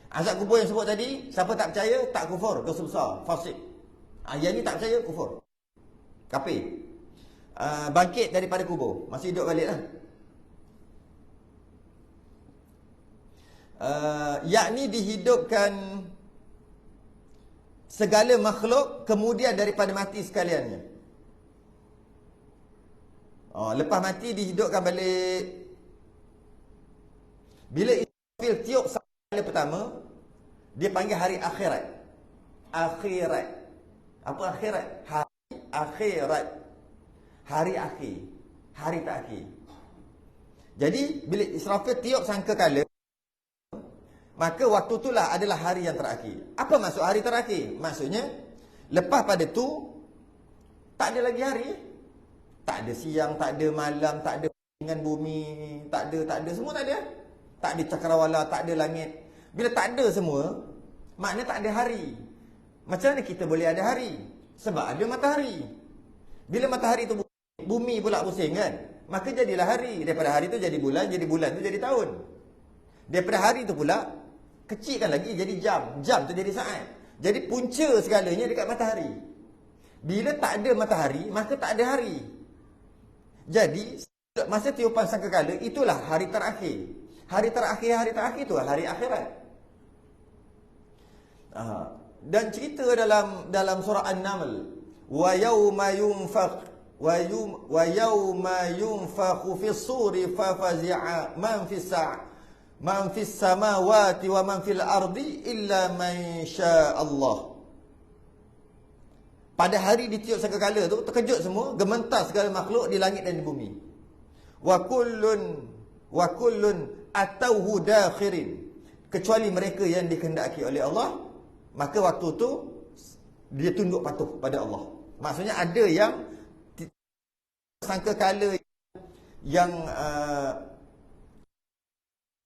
Azab kubur yang sebut tadi, siapa tak percaya tak kufur, dosa besar, fasik. Yang ini tak percaya kufur. Kafir. Bangkit daripada kubur, masih hidup baliklah. Yakni dihidupkan segala makhluk kemudian daripada mati sekaliannya. Lepas mati dihidupkan balik. Bila Israfil tiup kali pertama, dia panggil hari akhirat. Akhirat. Apa akhirat? Hari akhirat. Hari akhir. Hari terakhir. Jadi bila Israfil tiup sangkakala, maka waktu itulah adalah hari yang terakhir. Apa maksud hari terakhir? Maksudnya lepas pada tu tak ada lagi hari. Tak ada siang, tak ada malam, tak ada dengan bumi, tak ada, semua tak ada. Tak ada cakrawala, tak ada langit. Bila tak ada semua, maknanya tak ada hari. Macam mana kita boleh ada hari? Sebab ada matahari. Bila matahari tu bumi pula pusing kan? Maka jadilah hari. Daripada hari tu jadi bulan tu jadi tahun. Daripada hari tu pula kecilkan lagi jadi jam. Jam tu jadi saat. Jadi punca segalanya dekat matahari. Bila tak ada matahari, maka tak ada hari. Jadi masa tiupan sangkakala itulah hari terakhir. Hari terakhir itulah hari akhirat. Dan cerita dalam surah An-Naml, wa yauma yunfakhu fis suri fa fazi'a man fis samawati wa man fil ardi illa man syaa Allah. Pada hari ditiup sangkakala tu terkejut semua, gementar segala makhluk di langit dan di bumi. Wa kullun atauhu dakhirin, kecuali mereka yang dikehendaki oleh Allah, maka waktu tu dia tunduk patuh pada Allah. Maksudnya ada yang sangkakala yang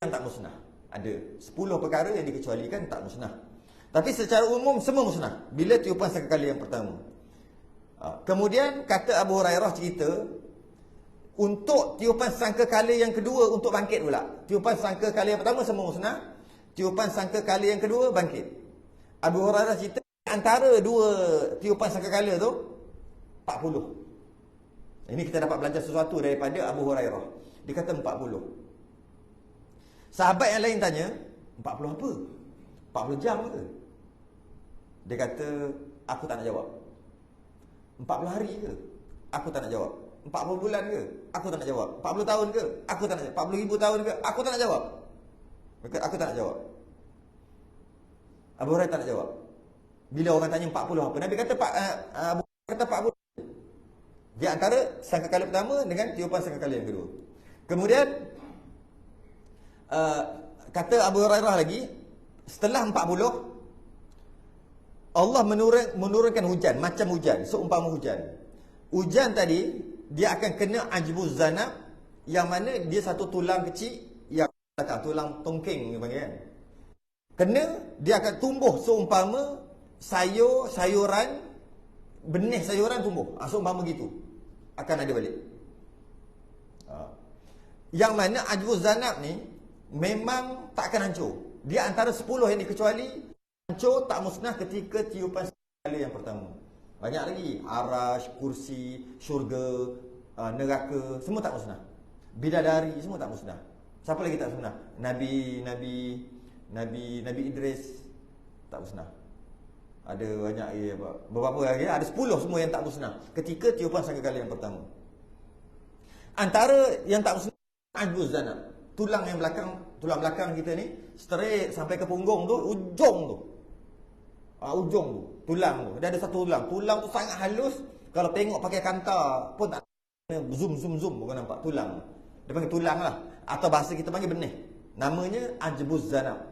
tak musnah. Ada 10 perkara yang dikecualikan tak musnah. Tapi secara umum semua musnah bila tiupan sangkakala yang pertama. Kemudian kata Abu Hurairah cerita, untuk tiupan sangkakala yang kedua untuk bangkit pula. Tiupan sangkakala yang pertama semua musnah. Tiupan sangkakala yang kedua bangkit. Abu Hurairah cerita antara dua tiupan sangkakala tu 40. Ini kita dapat belajar sesuatu daripada Abu Hurairah. Dia kata 40. Sahabat yang lain tanya, 40 apa? 40 jam ke? Dia kata, aku tak nak jawab. 40 hari ke? Aku tak nak jawab. 40 bulan ke? Aku tak nak jawab. 40 tahun ke? Aku tak nak jawab. 40,000 tahun ke? Aku tak nak jawab. Aku tak nak jawab. Abu Hurairah tak nak jawab. Bila orang tanya 40 apa? Nabi kata Abu Hurairah kata 40. Di antara sangkakala pertama dengan tiupan sangkakala yang kedua. Kemudian kata Abu Hurairah lagi, setelah 40 Allah menurunkan hujan, macam hujan, seumpama hujan. Hujan tadi, dia akan kena ajbuz zanab, yang mana dia satu tulang kecil, yang tulang tongking panggil kan. Kena, dia akan tumbuh seumpama sayuran, benih sayuran tumbuh. Seumpama gitu. Akan ada balik. Yang mana ajbuz zanab ni memang tak akan hancur. Dia antara 10 yang dikecuali hancur tak musnah ketika tiupan sekali yang pertama. Banyak lagi, arash, kursi, syurga, neraka, semua tak musnah. Bidadari semua tak musnah. Siapa lagi tak musnah? Nabi Idris tak musnah. Ada banyak lagi, beberapa lagi, ada 10 semua yang tak musnah ketika tiupan sangkakala yang pertama. Antara yang tak musnah, ajbuz zanab. Tulang belakang kita ni straight sampai ke punggung tu, ujung tu. Ujung tu, tulang tu. Dia ada satu tulang. Tulang tu sangat halus. Kalau tengok pakai kanta pun tak zoom bukan nampak tulang. Dia panggil tulang lah. Atau bahasa kita panggil benih. Namanya ajbuz zanab.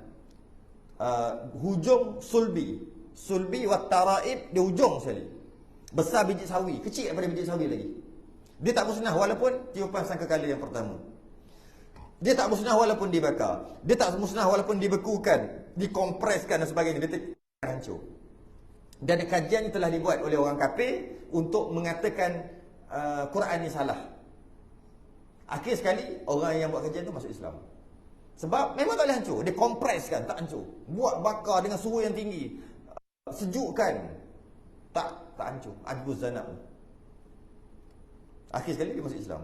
Hujung sulbi. Sulbi wa taraib, dia hujung sekali. Besar biji sawi, kecil daripada biji sawi lagi. Dia tak musnah walaupun tiupan sangkakala yang pertama. Dia tak musnah walaupun dibakar. Dia tak musnah walaupun dibekukan, dikompreskan dan sebagainya. Dia hancur. Dan kajian yang telah dibuat oleh orang kafir untuk mengatakan Quran ni salah. Akhir sekali orang yang buat kajian tu masuk Islam. Sebab memang tak boleh hancur. Dia kompreskan, tak hancur. Buat bakar dengan suhu yang tinggi, sejukkan, tak hancur. Ajbuz zanab. Akhir sekali dia masuk Islam.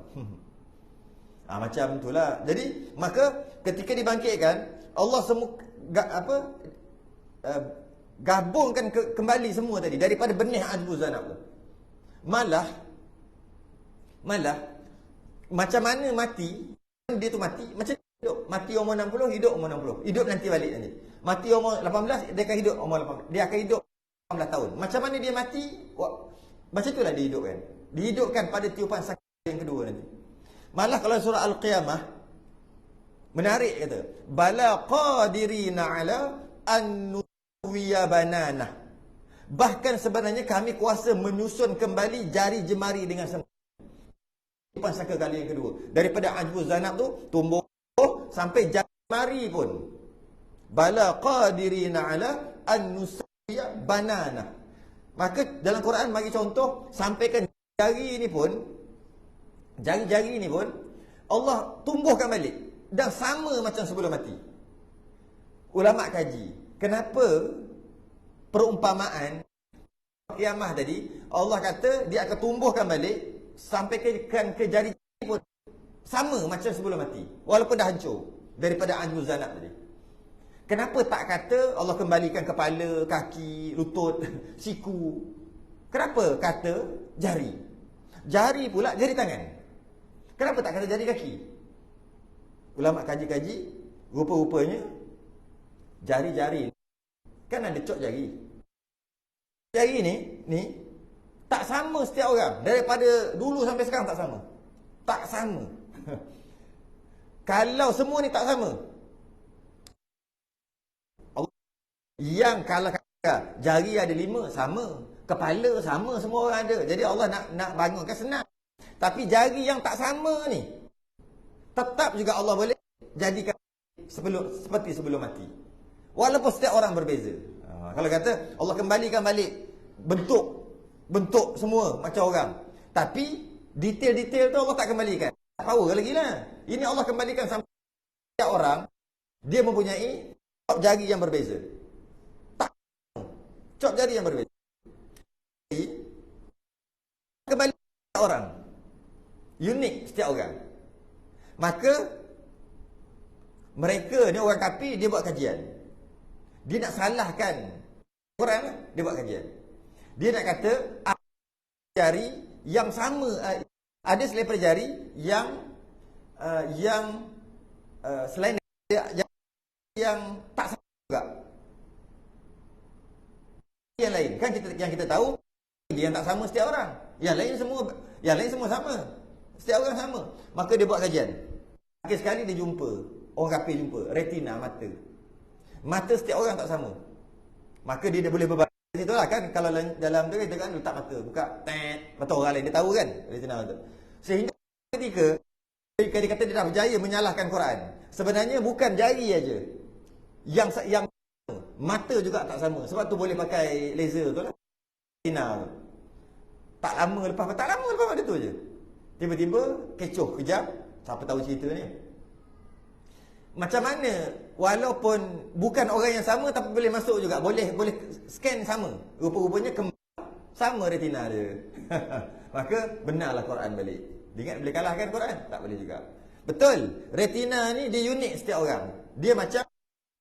Macam itulah. Jadi maka ketika dibangkitkan, Allah semua gabungkan kembali semua tadi daripada benih ajbuz zanab tu. Malah macam mana mati, dia tu mati macam hidup. Mati umur 60, hidup umur 60. Hidup nanti balik nanti. Mati umur 18, dia akan hidup umur 18. Dia akan hidup 18 tahun. Macam mana dia mati? Macam itulah dia hidup kan. Dihidupkan pada tiupan sangkakala yang kedua nanti. Malah kalau surah Al-Qiyamah menarik kata, bala qadirina ala an nuwiya banana. Bahkan sebenarnya kami kuasa menyusun kembali jari jemari dengan sempurna. Tiupan sangkakala yang kedua. Daripada ajbuz zanab tu tumbuh sampai jari jemari pun. Bala qadirina ala an nuwiya banana. Maka dalam Quran bagi contoh, sampaikan jari ni pun, jari-jari ni pun Allah tumbuhkan balik dan sama macam sebelum mati. Ulama kaji, kenapa perumpamaan kiamah tadi Allah kata dia akan tumbuhkan balik sampai ke jari pun sama macam sebelum mati, walaupun dah hancur daripada ajbuz zanab tadi. Kenapa tak kata Allah kembalikan kepala, kaki, lutut, siku? Kenapa kata jari? Jari pula jari tangan. Kenapa tak kata jari kaki? Ulama kaji-kaji, rupa-rupanya jari-jari kan ada cok jari. Jari ni tak sama setiap orang. Daripada dulu sampai sekarang tak sama. Tak sama. Kalau semua ni tak sama, yang kalau kata jari ada 5 sama, kepala sama, semua orang ada. Jadi Allah nak bangunkan senang. Tapi jari yang tak sama ni tetap juga Allah boleh jadikan seperti sebelum mati. Walaupun setiap orang berbeza. Kalau kata Allah kembalikan balik bentuk semua macam orang, tapi detail-detail tu Allah tak kembalikan. Power lagi lah. Ini Allah kembalikan sampai setiap orang dia mempunyai jari yang berbeza. Cop jari yang berbeza. Kembali setiap orang. Unik setiap orang. Maka mereka ni orang kafir, dia buat kajian. Dia nak salahkan orang, dia buat kajian. Dia nak kata jari yang sama, ada selepas jari yang selain yang tak sama juga. Yang lain kan yang kita tahu dia yang tak sama setiap orang. Yang lain semua sama. Setiap orang sama. Maka dia buat kajian. Akhir sekali dia jumpa, orang kafir jumpa retina mata. Mata setiap orang tak sama. Maka dia boleh berbanding Itulah kan, kalau dalam tu kita kan letak mata, buka, mata orang lain, dia tahu kan retina tu. Sehingga ketika dia kata dia dah berjaya menyalahkan Quran, sebenarnya bukan jari aja yang mata juga tak sama. Sebab tu boleh pakai laser tu lah, retina tu. Tak lama lepas pada tu je tiba-tiba kecoh kejap, siapa tahu cerita ni. Macam mana walaupun bukan orang yang sama tapi boleh masuk juga, boleh scan sama, rupa-rupanya sama retina dia. Maka benarlah Quran balik. Dia ingat boleh kalahkan Quran? Tak boleh juga. Betul, retina ni dia unik setiap orang, dia macam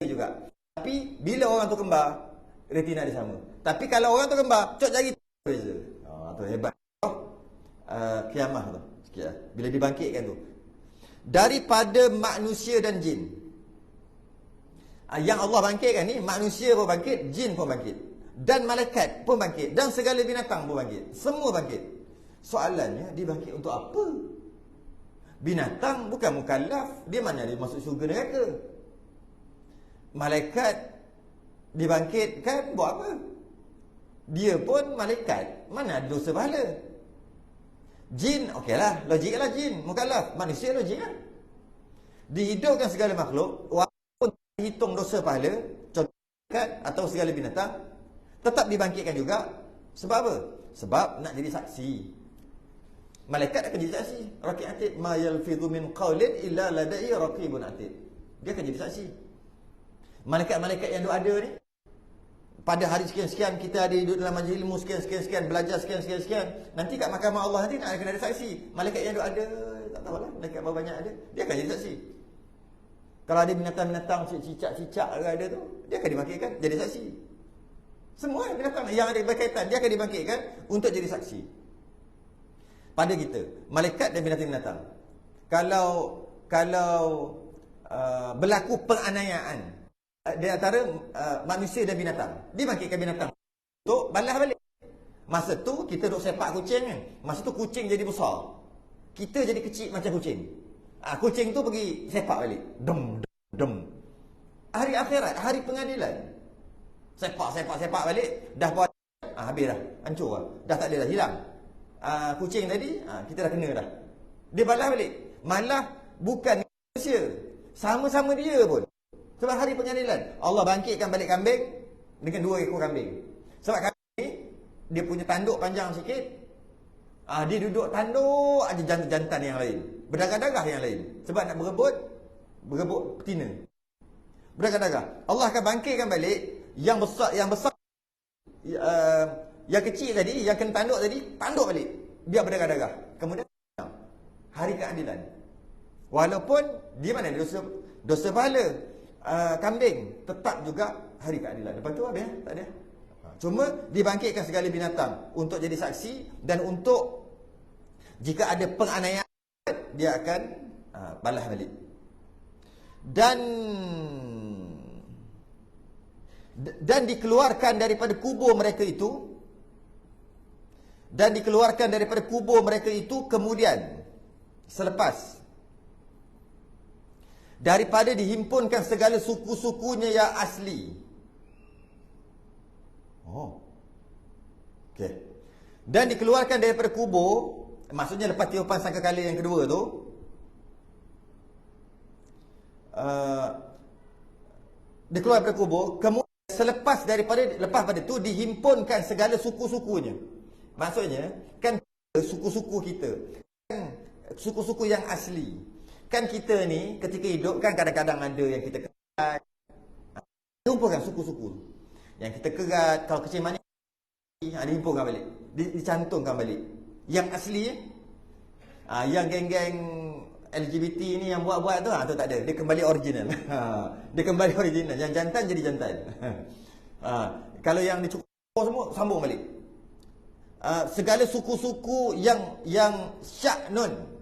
juga. Tapi bila orang tu kembar, retina dia sama. Tapi kalau orang tu kembar, cok jari beza. Tu hebat. Kiamah tu sikit lah, bila dibangkitkan tu, daripada manusia dan jin. Yang Allah bangkitkan ni, manusia pun bangkit, jin pun bangkit, dan malaikat pun bangkit, dan segala binatang pun bangkit. Semua bangkit. Soalannya, dia bangkit untuk apa? Binatang bukan mukallaf, dia mana dia masuk syurga neraka. Malaikat dibangkitkan buat apa? Dia pun malaikat, mana ada dosa pahala. Jin, okeylah, logiklah jin mukallaf, manusia logik kan. Dihidupkan segala makhluk, walaupun hitung dosa pahala, contoh atau segala binatang, tetap dibangkitkan juga. Sebab apa? Sebab nak jadi saksi. Malaikat akan jadi saksi. Raqib atid, ma yalfidhu min qawlin illa ladai raqibun atid. Dia akan jadi saksi. Malaikat-malaikat yang ada ni, pada hari sekian-sekian kita ada duduk dalam majlis ilmu sekian-sekian, belajar sekian-sekian. Nanti kat mahkamah Allah nanti nak kena ada saksi. Malaikat yang ada, tak tahulah malaikat berapa banyak ada, dia akan jadi saksi. Kalau ada binatang-binatang cicak-cicak ada tu, dia akan dibangkitkan jadi saksi. Semua binatang yang ada berkaitan, dia akan dibangkitkan untuk jadi saksi. Pada kita, malaikat dan binatang-binatang, kalau berlaku penganiayaan di antara manusia dan binatang, dibangkitkan binatang untuk balas balik. Masa tu kita duk sepak kucing kan, masa tu kucing jadi besar, kita jadi kecil macam kucing. Kucing tu pergi sepak balik, dem. Hari akhirat, hari pengadilan, sepak balik, dah buat habis dah, hancur dah tak ada dah, hilang. Kucing tadi kita dah kena dah, dia balas balik. Malah bukan manusia, sama-sama dia pun. Sebab hari pengadilan, Allah bangkitkan balik kambing dengan 2 ekor kambing. Sebab kambing ni, dia punya tanduk panjang sikit, dia duduk tanduk aja jantan-jantan yang lain, berdarah-darah yang lain. Sebab nak berebut betina, berdarah-darah. Allah akan bangkitkan balik yang besar, yang kecil tadi, yang kena tanduk tadi, tanduk balik, biar berdarah-darah. Kemudian hari keadilan, walaupun dia mana dosa pahala, kambing tetap juga hari keadilan. Lepas tu habis, tak ada. Cuma dibangkitkan segala binatang untuk jadi saksi, dan untuk jika ada penganiayaan dia akan balas balik. Dan dikeluarkan daripada kubur mereka itu, kemudian selepas daripada dihimpunkan segala suku-sukunya yang asli. Okey. Dan dikeluarkan daripada kubur, maksudnya lepas tiupan sangkakala yang kedua tu, dikeluarkan daripada kubur, kemudian lepas pada tu dihimpunkan segala suku-sukunya. Maksudnya kan suku-suku kita, kan suku-suku yang asli. Kan kita ni ketika hidup kan kadang-kadang ada yang kita kerat, dihimpunkan suku-suku yang kita kerat. Kalau kecil manis, dihimpunkan balik, dicantumkan balik. Yang asli yang geng-geng LGBT ni yang buat-buat tu, tu tak ada, dia kembali original. Dia kembali original. Yang jantan jadi jantan. Kalau yang dicukur semua sambung balik. Segala suku-suku yang sya'nun.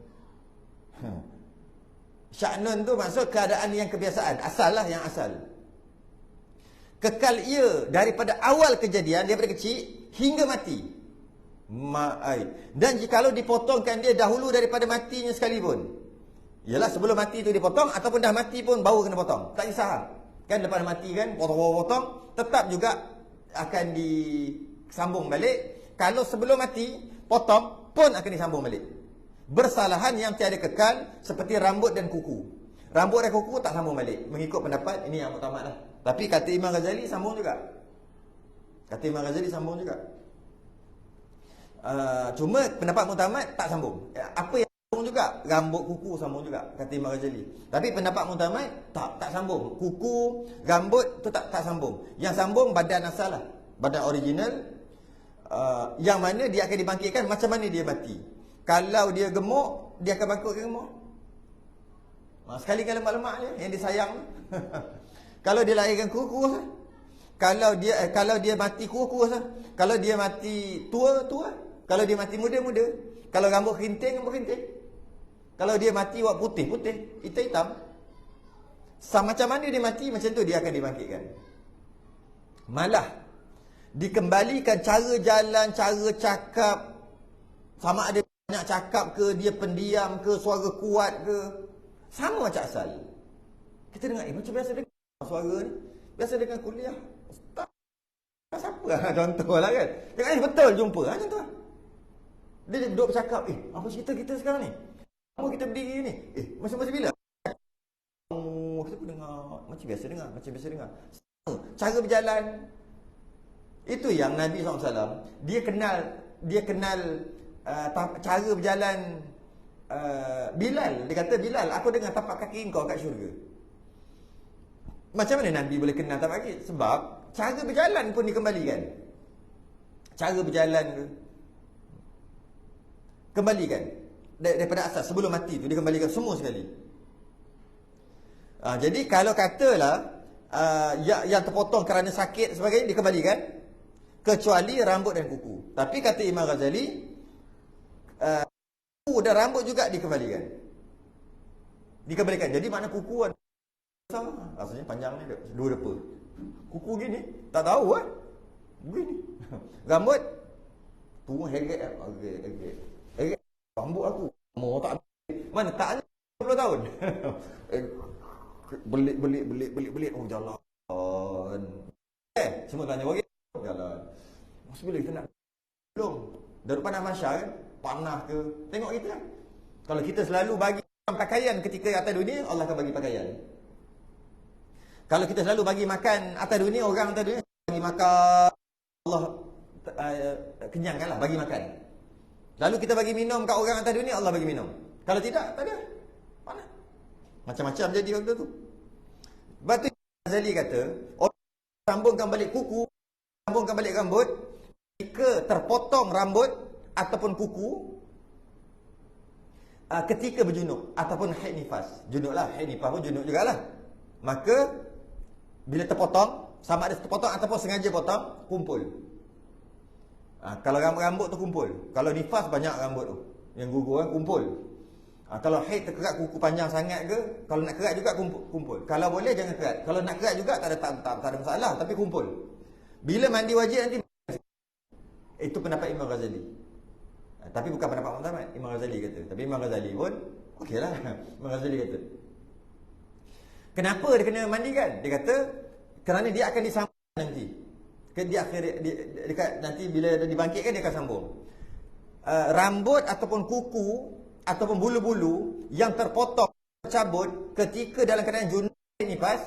Sya'nun tu maksud keadaan yang kebiasaan, asal lah, yang asal. Kekal ia daripada awal kejadian, daripada kecil hingga mati. Dan jikalau dipotongkan dia dahulu daripada matinya sekalipun, ialah sebelum mati tu dipotong, ataupun dah mati pun baru kena potong, tak kisah. Kan lepas mati kan, potong-potong, tetap juga akan disambung balik. Kalau sebelum mati potong pun akan disambung balik. Bersalahan yang tiada kekal seperti rambut dan kuku. Rambut dan kuku tak sambung balik. Mengikut pendapat ini yang muktamad lah. Tapi kata Imam Ghazali sambung juga. Kata Imam Ghazali sambung juga. Cuma pendapat muktamad tak sambung. Apa yang sambung juga? Rambut, kuku sambung juga, kata Imam Ghazali. Tapi pendapat muktamad tak sambung. Kuku, rambut tu tak sambung. Yang sambung badan asal lah. Badan original. Yang mana dia akan dibangkitkan macam mana dia mati. Kalau dia gemuk, dia akan bangkit gemuk. Sekali kan lemak-lemak dia yang disayang. Kalau dia lahirkan kurus, kalau dia mati kurus, kalau dia mati tua, kalau dia mati muda. Kalau rambut kerinting, rambut kerinting. Kalau dia mati buat putih, hitam. Macam mana dia mati, macam tu dia akan dibangkitkan. Malah dikembalikan cara jalan, cara cakap, sama ada banyak cakap ke, dia pendiam ke, suara kuat ke, sama macam asal. Kita dengar, macam biasa dengar suara ni, biasa dengar kuliah ustaz siapa contoh lah kan. Jangan betul jumpa contoh. Dia duduk bercakap, apa cerita kita sekarang ni, apa kita berdiri ni, masa bila kita pun dengar macam biasa dengar. Cara berjalan itu yang Nabi SAW dia kenal cara berjalan Bilal. Dia kata, Bilal, aku dengar tapak kaki kau kat syurga. Macam mana Nabi boleh kenal tapak kaki? Sebab cara berjalan pun dikembalikan. Cara berjalan kembalikan daripada asas sebelum mati tu, dikembalikan semua sekali. Jadi kalau katalah yang terpotong kerana sakit sebagainya dikembalikan, kecuali rambut dan kuku. Tapi kata Imam Ghazali, kuku dan rambut juga dikembalikan. Jadi mana kuku sama, rasanya panjang ni 2 depa. Kuku gini, tak tahu begini. Rambut tu heret. Rambut aku mau tak mana tak 10 tahun. belit oh jalan. Semua tanya bagi jalan. Masa bila kita nak belum daripada masyarakat kan, panah ke, tengok kita kan. Kalau kita selalu bagi pakaian ketika atas dunia, Allah akan bagi pakaian. Kalau kita selalu bagi makan atas dunia, orang atas dunia bagi makan, Allah kenyangkanlah, bagi makan. Lalu kita bagi minum kat orang atas dunia, Allah bagi minum. Kalau tidak, tak ada. Mana? Macam-macam jadi waktu tu. Sebab tu Ghazali kata, orang sambungkan balik kuku, sambungkan balik rambut, jika terpotong rambut ataupun kuku ketika berjunuk ataupun haid nifas. Junuk lah, haid nifas pun junuk jugalah. Maka bila terpotong, sama ada terpotong ataupun sengaja potong, kumpul. Kalau rambut tu kumpul. Kalau nifas banyak rambut tu yang gugur kan, kumpul. Kalau haid terkerat kuku panjang sangat ke, kalau nak kerat juga kumpul. Kalau boleh jangan kerat. Kalau nak kerat juga tak ada masalah, tapi kumpul. Bila mandi wajib nanti, itu pendapat Imam Ghazali. Tapi bukan pendapat Muhammad, Imam Ghazali kata. Tapi Imam Ghazali pun okeylah. Imam Ghazali kata, kenapa dia kena mandikan? Dia kata kerana dia akan disambung nanti. Dia nanti bila dibangkitkan dia akan sambung. Rambut ataupun kuku ataupun bulu-bulu yang terpotong, tercabut ketika dalam keadaan junub nifas,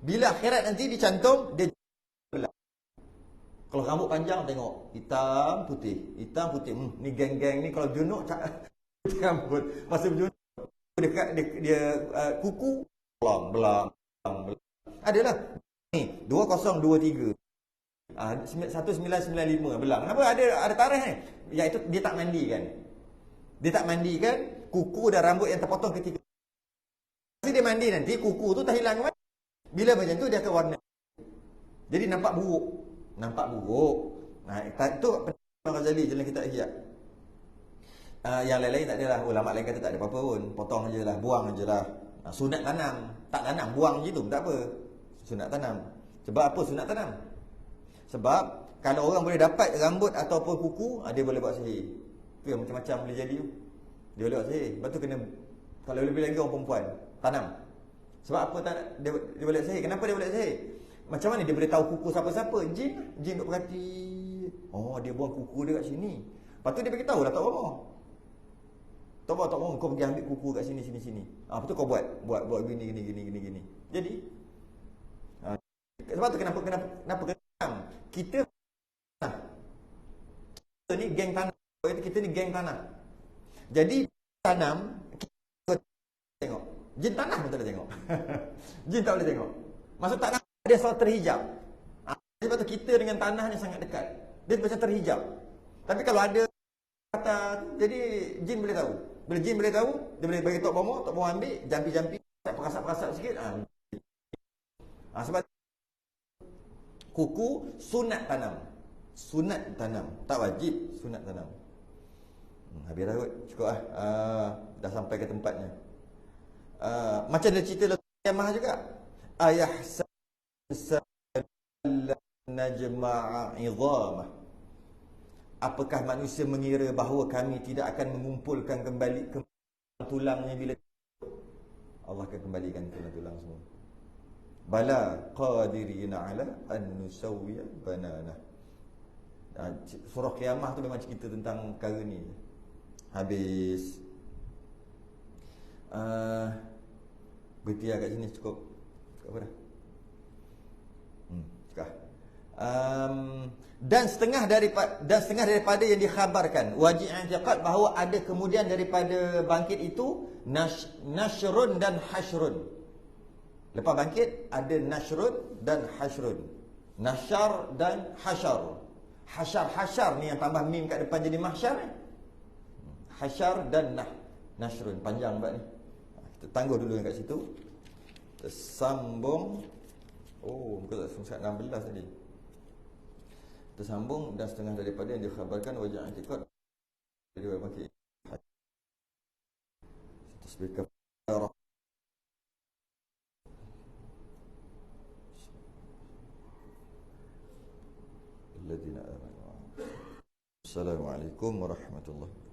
bila akhirat nanti dicantum dia belah. Kalau rambut panjang tengok hitam putih. Ni geng-geng ni kalau junub rambut masa berjunub dia kuku belang. Adalah ni 2023 1995 belang. Kenapa ada tarikh ni? Iaitu dia tak mandikan kuku dan rambut yang terpotong ketika dia mandi, nanti kuku tu tak hilang. Bila macam tu dia akan warna, jadi nampak buruk. Itu Imam Ghazali jalan kita ihya. Yang lain-lain tak adalah. Ulama lain kata tak ada apa-apa pun, potong je lah, buang je lah. Sunat tanam, tak tanam, buang je tu, tak apa. Sunat tanam. Sebab apa sunat tanam? Sebab kalau orang boleh dapat rambut ataupun kuku, dia boleh buat sihir. Tu yang macam-macam boleh jadi tu. Dia boleh buat sihir. Lepas tu kena, kalau lebih lagi orang perempuan, tanam. Sebab apa dia boleh sihir? Kenapa dia boleh sihir? Macam mana dia boleh tahu kuku siapa-siapa? Jin duk perhati. Oh, dia buang kuku dia kat sini. Lepas tu dia beritahu lah Tok Bomo. Tok Bomo, kau pergi ambil kuku kat sini. Apa tu kau buat gini. Jadi sebab tu kenapa kita ni geng tanah. Kita ni geng tanah. Jadi tanam kita tengok. Jin tanah pun tak boleh tengok. Jin tak boleh tengok. Maksud tanah dia selalu terhijab. Sebab tu kita dengan tanah ni sangat dekat. Dia macam terhijab. Tapi kalau ada kata, jadi jin boleh tahu. Bila jin boleh tahu, dia boleh bagi Tok Bomo ambil, jampi-jampi, perasap-perasap sikit. Sebab kuku sunat tanam. Tak wajib sunat tanam. Habis dah kot, cukup lah. Dah sampai ke tempatnya. Macam dia cerita lepas kiamah juga. Ayah najma'a idhamah. Apakah manusia mengira bahawa kami tidak akan mengumpulkan kembali tulangnya bila Allah akan kembalikan tulang-tulang semua. Bala qadirina ala an nusawwiya banana. Surah Qiyamah tu memang cerita tentang perkara ni. Habis. Berhenti kat sini cukup. Cukup apa dah? Cukup. Dan setengah daripada yang dikhabarkan wajib i'tiqad bahawa ada kemudian daripada bangkit itu nashrun dan hashrun. Lepas bangkit ada nashrun dan hashrun. Nasyar dan hasyar. Hasyar ni yang tambah mim kat depan jadi mahsyar. Hasyar dan nashrun. Panjang bab ni. Kita tangguh dulu kat situ. Kita sambung. Muka tak 16 tadi. Kita sambung dan setengah daripada yang dikhabarkan wajib i'tiqad dari bangkit. Tasbih kafarah. Assalamualaikum warahmatullahi wabarakatuh.